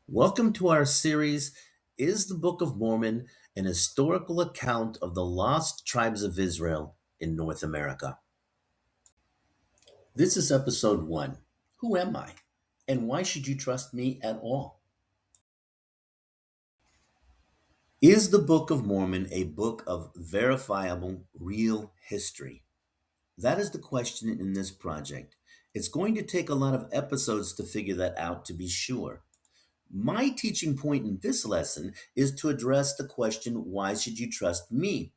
Welcome to our series, Is the Book of Mormon an Historical Account of the Lost Tribes of Israel in North America? This is episode 1. Who am I? And why should you trust me at all? Is the Book of Mormon a book of verifiable, real history? That is the question in this project. It's going to take a lot of episodes to figure that out, to be sure. My teaching point in this lesson is to address the question, why should you trust me?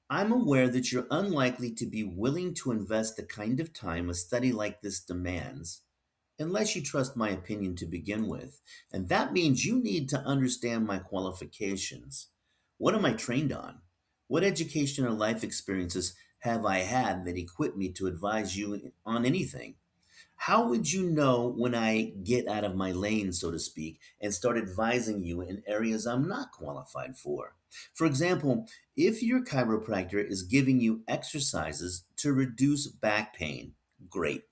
I'm aware that you're unlikely to be willing to invest the kind of time a study like this demands, unless you trust my opinion to begin with. And that means you need to understand my qualifications. What am I trained on? What education or life experiences have I had that equip me to advise you on anything? How would you know when I get out of my lane, so to speak, and start advising you in areas I'm not qualified for? For example, if your chiropractor is giving you exercises to reduce back pain, great.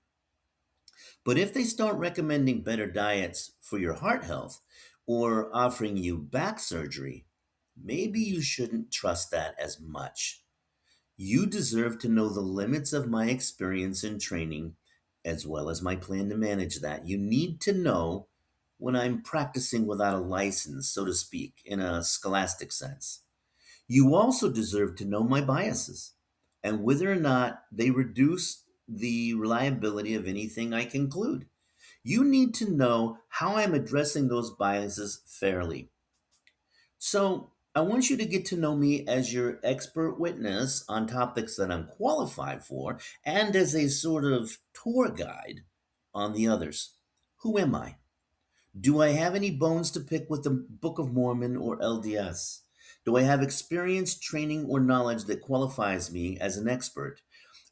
But if they start recommending better diets for your heart health or offering you back surgery, maybe you shouldn't trust that as much. You deserve to know the limits of my experience and training, as well as my plan to manage that. You need to know when I'm practicing without a license, so to speak, in a scholastic sense. You also deserve to know my biases and whether or not they reduce the reliability of anything I conclude. You need to know how I'm addressing those biases fairly. So, I want you to get to know me as your expert witness on topics that I'm qualified for and as a sort of tour guide on the others. Who am I? Do I have any bones to pick with the Book of Mormon or LDS? Do I have experience, training, or knowledge that qualifies me as an expert?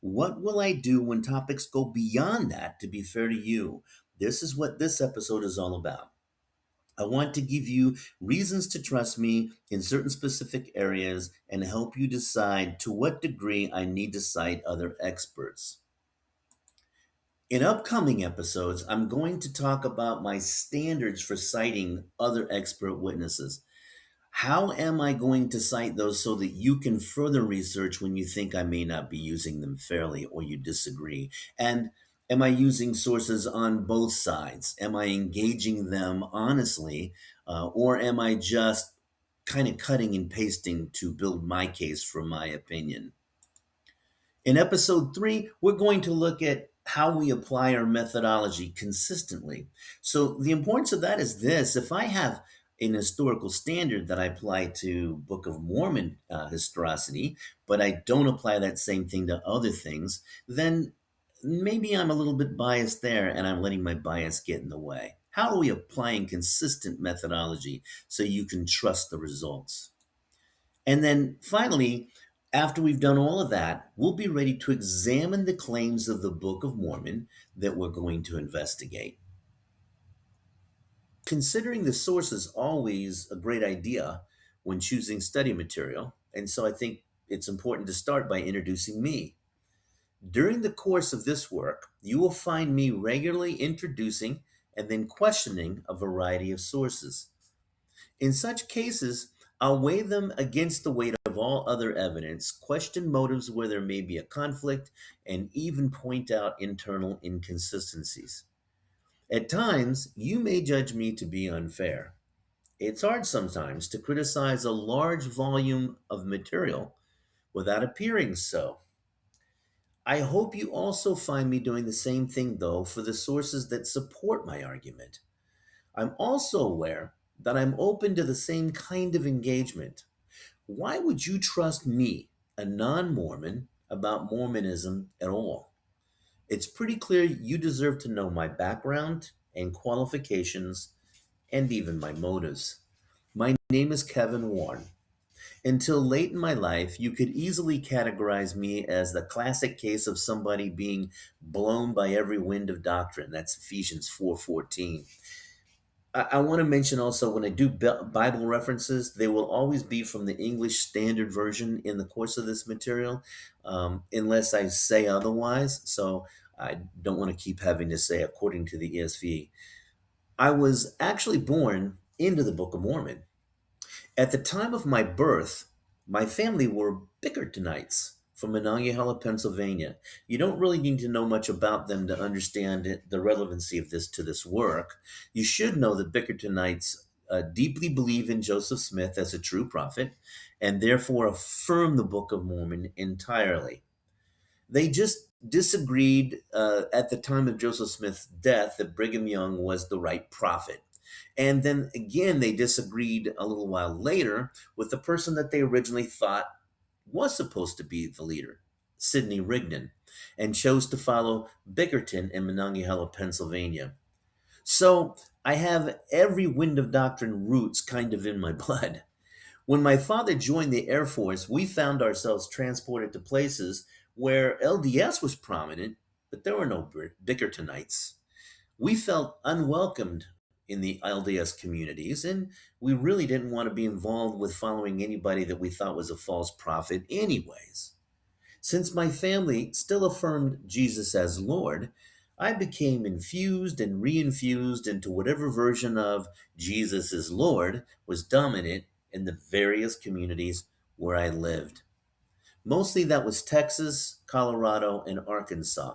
What will I do when topics go beyond that to be fair to you? This is what this episode is all about. I want to give you reasons to trust me in certain specific areas and help you decide to what degree I need to cite other experts. In upcoming episodes, I'm going to talk about my standards for citing other expert witnesses. How am I going to cite those so that you can further research when you think I may not be using them fairly or you disagree? And am I using sources on both sides? Am I engaging them honestly? Or am I just kind of cutting and pasting to build my case for my opinion? In episode 3, we're going to look at how we apply our methodology consistently. So, the importance of that is this: if I have an historical standard that I apply to Book of Mormon historicity, but I don't apply that same thing to other things, then maybe I'm a little bit biased there and I'm letting my bias get in the way. How are we applying consistent methodology so you can trust the results? And then finally, after we've done all of that, we'll be ready to examine the claims of the Book of Mormon that we're going to investigate. Considering the source is always a great idea when choosing study material, and so I think it's important to start by introducing me. During the course of this work, you will find me regularly introducing and then questioning a variety of sources. In such cases, I'll weigh them against the weight of all other evidence, question motives where there may be a conflict, and even point out internal inconsistencies. At times, you may judge me to be unfair. It's hard sometimes to criticize a large volume of material without appearing so. I hope you also find me doing the same thing, though, for the sources that support my argument. I'm also aware that I'm open to the same kind of engagement. Why would you trust me, a non Mormon, about Mormonism at all? It's pretty clear you deserve to know my background and qualifications and even my motives. My name is Kevin Warren. Until late in my life, you could easily categorize me as the classic case of somebody being blown by every wind of doctrine. That's Ephesians 4:14. I want to mention also when I do Bible references, they will always be from the English Standard Version in the course of this material, unless I say otherwise. So I don't want to keep having to say according to the ESV. I was actually born into the Book of Mormon. At the time of my birth, my family were Bickertonites from Monongahela, Pennsylvania. You don't really need to know much about them to understand the relevancy of this to this work. You should know that Bickertonites deeply believe in Joseph Smith as a true prophet and therefore affirm the Book of Mormon entirely. They just disagreed at the time of Joseph Smith's death that Brigham Young was the right prophet. And then again, they disagreed a little while later with the person that they originally thought was supposed to be the leader, Sidney Rigdon, and chose to follow Bickerton in Monongahela, Pennsylvania. So I have every wind of doctrine roots kind of in my blood. When my father joined the Air Force, we found ourselves transported to places where LDS was prominent, but there were no Bickertonites. We felt unwelcomed in the LDS communities, and we really didn't want to be involved with following anybody that we thought was a false prophet, anyways. Since my family still affirmed Jesus as Lord, I became infused and reinfused into whatever version of Jesus is Lord was dominant in the various communities where I lived. Mostly that was Texas, Colorado, and Arkansas.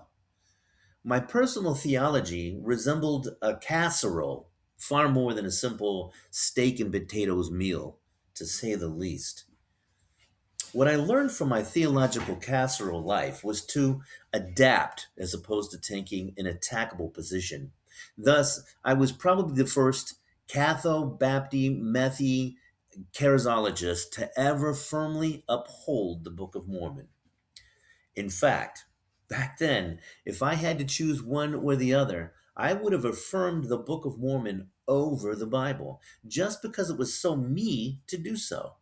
My personal theology resembled a casserole far more than a simple steak and potatoes meal, to say the least. What I learned from my theological casserole life was to adapt as opposed to taking an attackable position. Thus, I was probably the first Catho, Baptist, Methi, charizologist to ever firmly uphold the Book of Mormon. In fact, back then, if I had to choose one or the other, I would have affirmed the Book of Mormon over the Bible, just because it was so me to do so.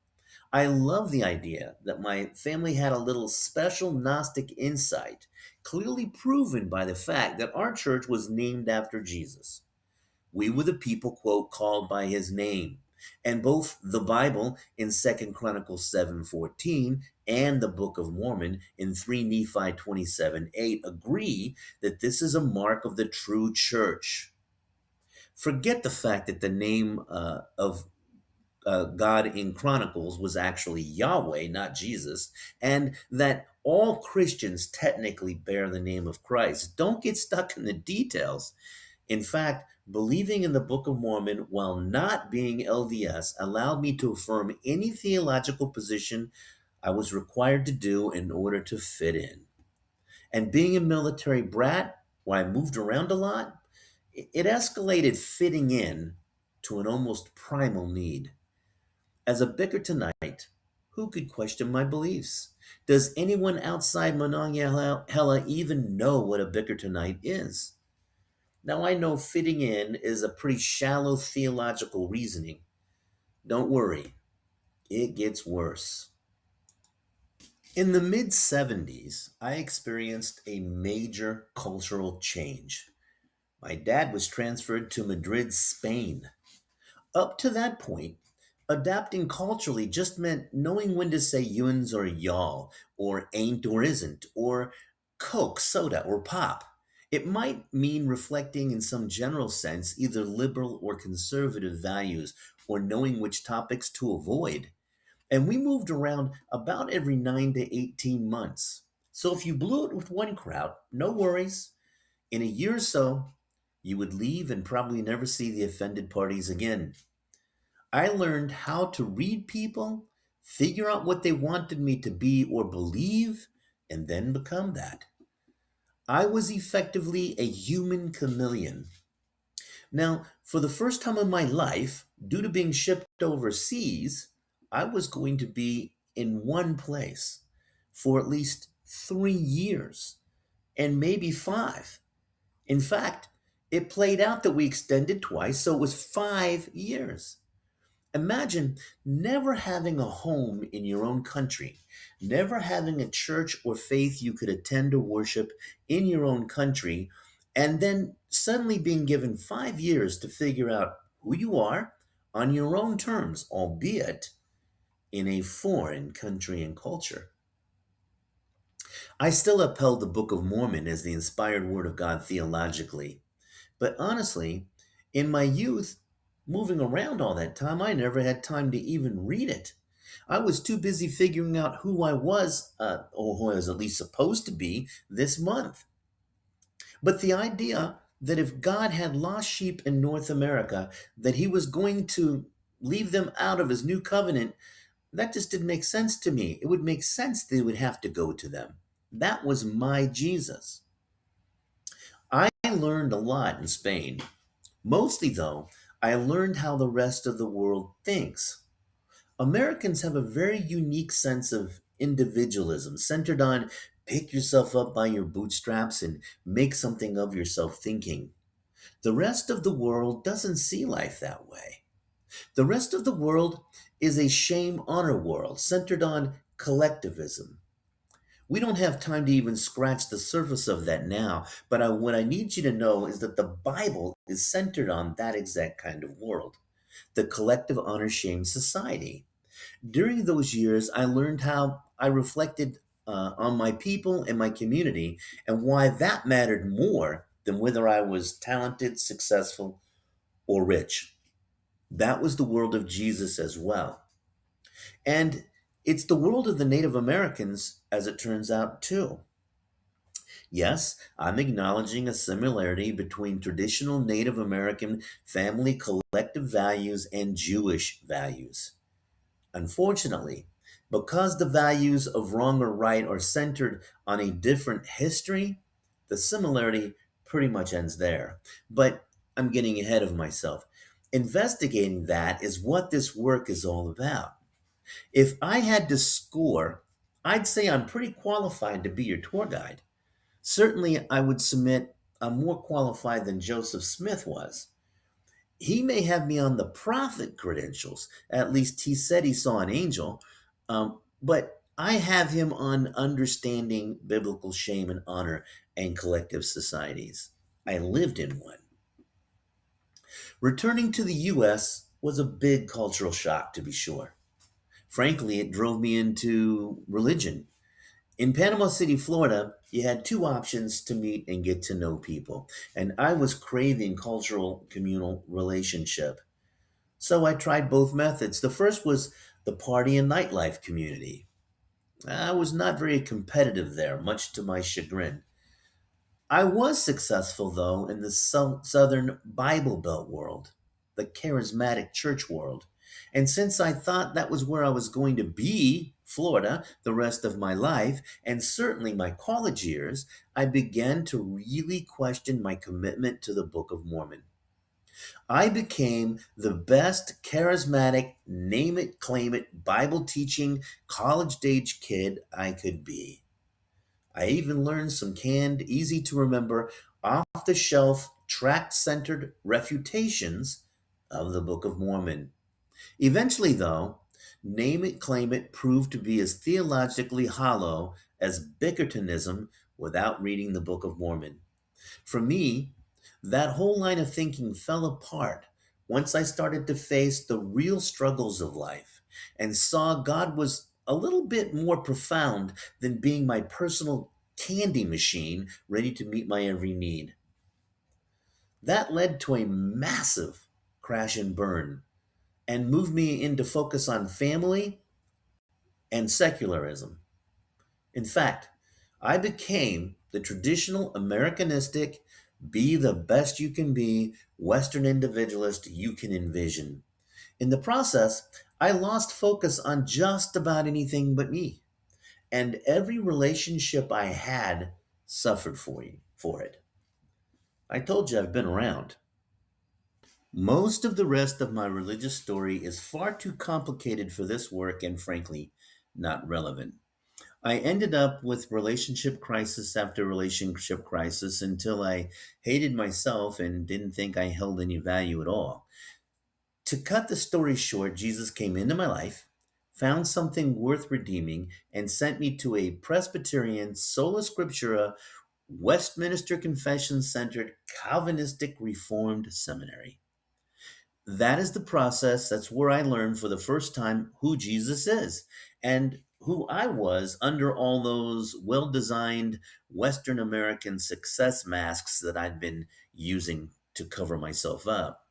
I love the idea that my family had a little special Gnostic insight, clearly proven by the fact that our church was named after Jesus. We were the people, quote, called by his name. And both the Bible in 2 Chronicles 7:14 and the Book of Mormon in 3 Nephi 27:8 agree that this is a mark of the true church. Forget the fact that the name of God in Chronicles was actually Yahweh, not Jesus, and that all Christians technically bear the name of Christ. Don't get stuck in the details. In fact, believing in the Book of Mormon while not being LDS allowed me to affirm any theological position I was required to do in order to fit in. And being a military brat, where I moved around a lot, it escalated fitting in to an almost primal need. As a Bickertonite, who could question my beliefs? Does anyone outside Monongahela even know what a Bickertonite is? Now, I know fitting in is a pretty shallow theological reasoning. Don't worry, it gets worse. In the mid 70s, I experienced a major cultural change. My dad was transferred to Madrid, Spain. Up to that point, adapting culturally just meant knowing when to say yuns or y'all, or ain't or isn't, or Coke, soda, or pop. It might mean reflecting in some general sense either liberal or conservative values, or knowing which topics to avoid. And we moved around about every 9 to 18 months. So if you blew it with one crowd, no worries. In a year or so, you would leave and probably never see the offended parties again. I learned how to read people, figure out what they wanted me to be or believe, and then become that. I was effectively a human chameleon. Now, for the first time in my life, due to being shipped overseas, I was going to be in one place for at least 3 years and maybe five. In fact, it played out that we extended twice, so it was 5 years. Imagine never having a home in your own country, never having a church or faith you could attend or worship in your own country, and then suddenly being given 5 years to figure out who you are on your own terms, albeit in a foreign country and culture. I still upheld the Book of Mormon as the inspired word of God theologically, but honestly, In my youth, moving around all that time, I never had time to even read it. I was too busy figuring out who I was, or who I was at least supposed to be, this month. But the idea that if God had lost sheep in North America, that he was going to leave them out of his new covenant, that just didn't make sense to me. It would make sense that he would have to go to them. That was my Jesus. I learned a lot in Spain. Mostly, though, I learned how the rest of the world thinks. Americans have a very unique sense of individualism centered on pick yourself up by your bootstraps and make something of yourself thinking. The rest of the world doesn't see life that way. The rest of the world is a shame honor world centered on collectivism. We don't have time to even scratch the surface of that now, but what I need you to know is that the Bible is centered on that exact kind of world, the collective honor shame society. During those years, I learned how I reflected on my people and my community and why that mattered more than whether I was talented, successful, or rich. That was the world of Jesus as well. And it's the world of the Native Americans, as it turns out, too. Yes, I'm acknowledging a similarity between traditional Native American family collective values and Jewish values. Unfortunately, because the values of wrong or right are centered on a different history, the similarity pretty much ends there. But I'm getting ahead of myself. Investigating that is what this work is all about. If I had to score, I'd say I'm pretty qualified to be your tour guide. Certainly, I would submit I'm more qualified than Joseph Smith was. He may have me on the prophet credentials. At least he said he saw an angel. But I have him on understanding biblical shame and honor and collective societies. I lived in one. Returning to the US was a big cultural shock, to be sure. Frankly, it drove me into religion. In Panama City, Florida, you had two options to meet and get to know people, and I was craving cultural communal relationship. So I tried both methods. The first was the party and nightlife community. I was not very competitive there, much to my chagrin. I was successful, though, in the Southern Bible Belt world, the charismatic church world. And since I thought that was where I was going to be, Florida, the rest of my life, and certainly my college years, I began to really question my commitment to the Book of Mormon. I became the best charismatic, name it, claim it, Bible teaching, college age kid I could be. I even learned some canned, easy to remember, off the shelf, tract centered refutations of the Book of Mormon. Eventually, though, name it, claim it proved to be as theologically hollow as Bickertonism without reading the Book of Mormon. For me, that whole line of thinking fell apart once I started to face the real struggles of life and saw God was a little bit more profound than being my personal candy machine ready to meet my every need. That led to a massive crash and burn and moved me into focus on family and secularism. In fact, I became the traditional Americanistic, be the best you can be, Western individualist you can envision. In the process, I lost focus on just about anything but me, and every relationship I had suffered for it. I told you I've been around. Most of the rest of my religious story is far too complicated for this work and frankly, not relevant. I ended up with relationship crisis after relationship crisis until I hated myself and didn't think I held any value at all. To cut the story short, Jesus came into my life, found something worth redeeming, and sent me to a Presbyterian, sola scriptura, Westminster Confession centered, Calvinistic Reformed seminary. That is the process. That's where I learned for the first time who Jesus is and who I was under all those well designed Western American success masks that I'd been using to cover myself up.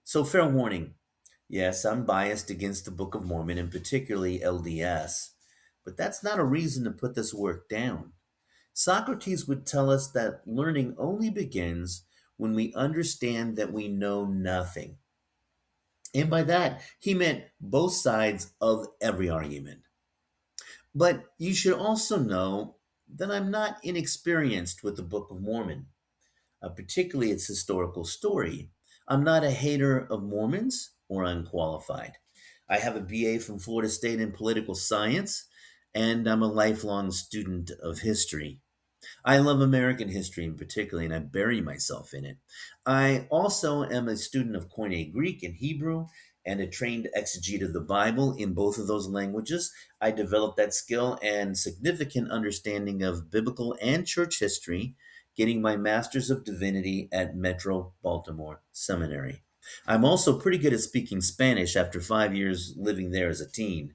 So, fair warning. Yes, I'm biased against the Book of Mormon and particularly LDS, but that's not a reason to put this work down. Socrates would tell us that learning only begins when we understand that we know nothing. And by that, he meant both sides of every argument. But you should also know that I'm not inexperienced with the Book of Mormon, particularly its historical story. I'm not a hater of Mormons or unqualified. I have a BA from Florida State in political science, and I'm a lifelong student of history. I love American history in particular, and I bury myself in it. I also am a student of Koine Greek and Hebrew and a trained exegete of the Bible in both of those languages. I developed that skill and significant understanding of biblical and church history, getting my Master's of Divinity at Metro Baltimore Seminary. I'm also pretty good at speaking Spanish after 5 years living there as a teen.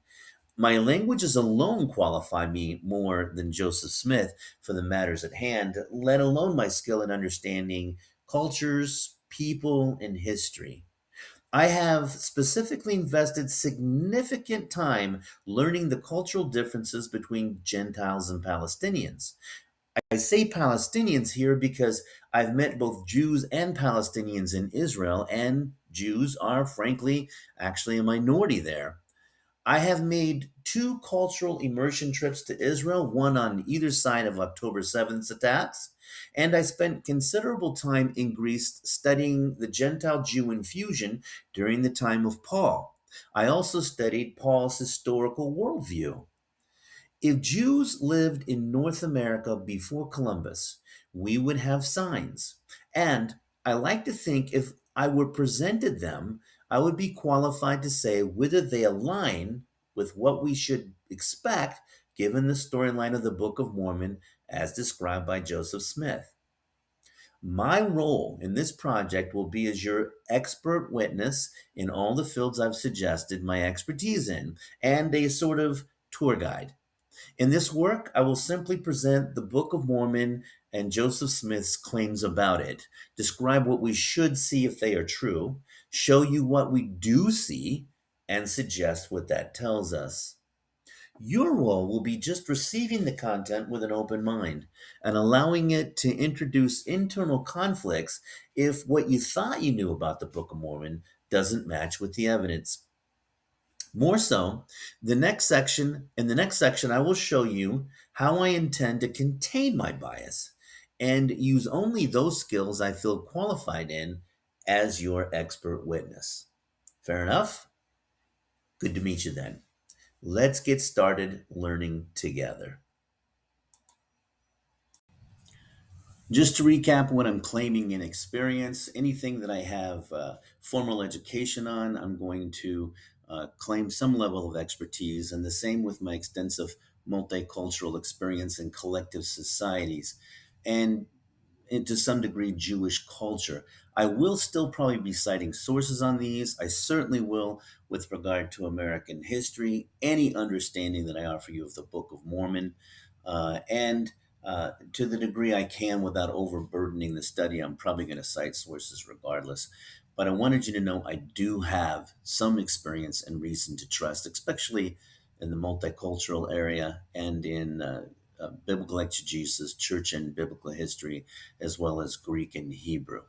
My languages alone qualify me more than Joseph Smith for the matters at hand, let alone my skill in understanding cultures, people, and history. I have specifically invested significant time learning the cultural differences between Gentiles and Palestinians. I say Palestinians here because I've met both Jews and Palestinians in Israel, and Jews are, frankly, actually a minority there. I have made two cultural immersion trips to Israel, one on either side of October 7th attacks, and I spent considerable time in Greece studying the Gentile Jew infusion during the time of Paul. I also studied Paul's historical worldview. If Jews lived in North America before Columbus, we would have signs. And I like to think if I were presented them, I would be qualified to say whether they align with what we should expect given the storyline of the Book of Mormon as described by Joseph Smith. My role in this project will be as your expert witness in all the fields I've suggested my expertise in, and a sort of tour guide. In this work, I will simply present the Book of Mormon and Joseph Smith's claims about it, describe what we should see if they are true, show you what we do see, and suggest what that tells us. Your role will be just receiving the content with an open mind and allowing it to introduce internal conflicts if what you thought you knew about the Book of Mormon doesn't match with the evidence. More so, in the next section, I will show you how I intend to contain my bias and use only those skills I feel qualified in as your expert witness. Fair enough? Good to meet you then. Let's get started learning together. Just to recap what I'm claiming in experience, anything that I have formal education on, I'm going to claim some level of expertise, and the same with my extensive multicultural experience in collective societies. And to some degree Jewish culture. I will still probably be citing sources on these. I certainly will with regard to American history, any understanding that I offer you of the Book of Mormon, and to the degree I can without overburdening the study, I'm probably going to cite sources regardless. But I wanted you to know I do have some experience and reason to trust, especially in the multicultural area and in biblical exegesis, church and biblical history, as well as Greek and Hebrew.